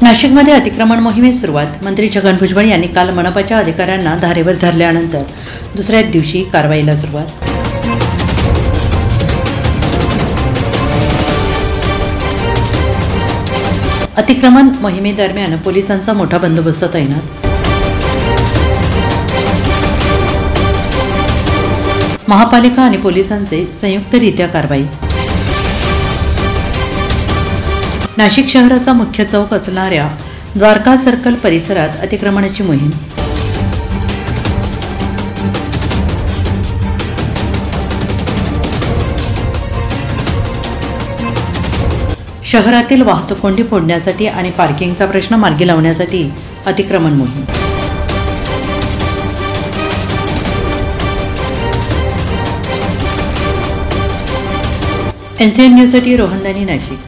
नाशिकमध्ये अतिक्रमण मोहिमेस सुरुवात. मंत्री छगन भुजबळ यांनी काल मनपाच्या अधिकाऱ्यांना धारेवर धरल्यानंतर दुसऱ्या दिवशी कारवाईला सुरुवात. अतिक्रमण मोहिमेदरम्यान पोलिसांचा मोठा बंदोबस्त तैनात. महापालिका आणि पोलिसांचे संयुक्तरित्या कारवाई. नाशिक शहराचा मुख्य चौक असणाऱ्या द्वारका सर्कल परिसरात अतिक्रमणाची मोहीम. शहरातील वाहतूक कोंडी फोडण्यासाठी आणि पार्किंगचा प्रश्न मार्गी लावण्यासाठी अतिक्रमण मोहीम. NCN न्यूजसाठी रोहनदानी, नाशिक.